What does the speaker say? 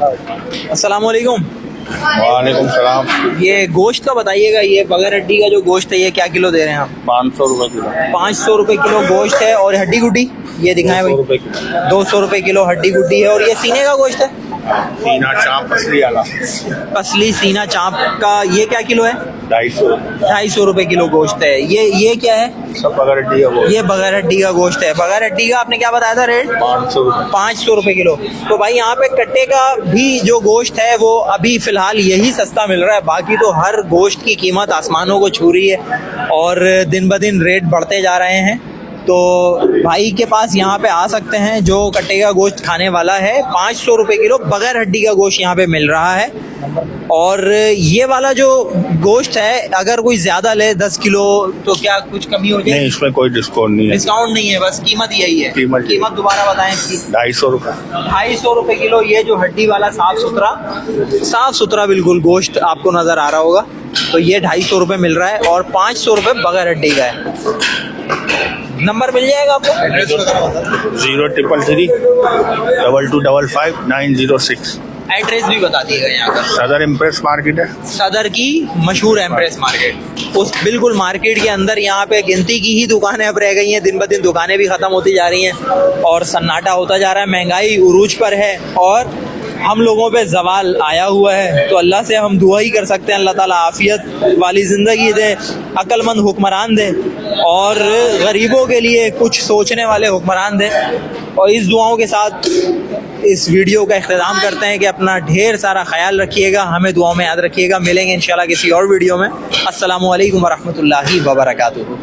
अस्सलाम वालेकुम। वालेकुम सलाम। ये गोश्त का बताइएगा, ये बगैर हड्डी का जो गोश्त है ये क्या किलो दे रहे हैं आप? 500 रुपए किलो। 500 रुपये किलो गोश्त है। और हड्डी गुड्डी ये दिखाएं भाई। 200 रुपए किलो। 200 रुपये किलो हड्डी गुड्डी है। और ये सीने का गोश्त है, सीना चाप असली वाला असली सीना चाप का, ये क्या किलो है? 250। 250 रुपये किलो गोश्त है। ये क्या है? सब बगैर हड्डी का वो ये बगैर हड्डी का गोश्त है। बगैर हड्डी का आपने क्या बताया था रेट? 500 रुपए। 500 रुपये किलो। तो भाई यहाँ पे कट्टे का भी जो गोश्त है वो अभी फिलहाल यही सस्ता मिल रहा है, बाकी तो हर गोश्त की कीमत आसमानों को छू रही है और दिन ब दिन रेट बढ़ते जा रहे हैं। तो भाई के पास यहाँ पे आ सकते हैं जो कट्टे का गोश्त खाने वाला है। 500 रुपये किलो बगैर हड्डी का गोश्त यहाँ पे मिल रहा है। और ये वाला जो गोश्त है अगर कोई ज़्यादा ले 10 किलो तो क्या कुछ कमी हो जाए? नहीं, इसमें कोई डिस्काउंट नहीं है। डिस्काउंट नहीं है, बस कीमत यही है। कीमत दोबारा बताएं इसकी। 250 रुपए। 250 रुपये किलो ये जो हड्डी वाला साफ सुथरा बिल्कुल गोश्त आपको नज़र आ रहा होगा। तो ये 250 रुपये मिल रहा है और 500 रुपये बगैर हड्डी का है। नंबर मिल जाएगा आपको? 0333 2255 906। एड्रेस भी बता दिएगा यहाँ का। सदर इम्प्रेस मार्केट है। सदर की मशहूर एम्प्रेस मार्केट, उस बिल्कुल मार्केट के अंदर यहाँ पे गिनती की ही दुकानें अब रह गई हैं। दिन ब दिन दुकानें भी ख़त्म होती जा रही हैं और सन्नाटा होता जा रहा है। महंगाई उरूज पर है और हम लोगों पे जवाल आया हुआ है। तो अल्लाह से हम दुआ ही कर सकते हैं, अल्लाह ताला आफियत वाली ज़िंदगी दे, अक्लमंद हुक्मरान दे और गरीबों के लिए कुछ सोचने वाले हुक्मरान दे। और इस दुआओं के साथ इस वीडियो का इख्तिताम करते हैं कि अपना ढेर सारा ख्याल रखिएगा, हमें दुआओं में याद रखिएगा। मिलेंगे इंशाल्लाह किसी और वीडियो में। अस्सलामु अलैकुम वरहमतुल्लाहि वबरकातुहू।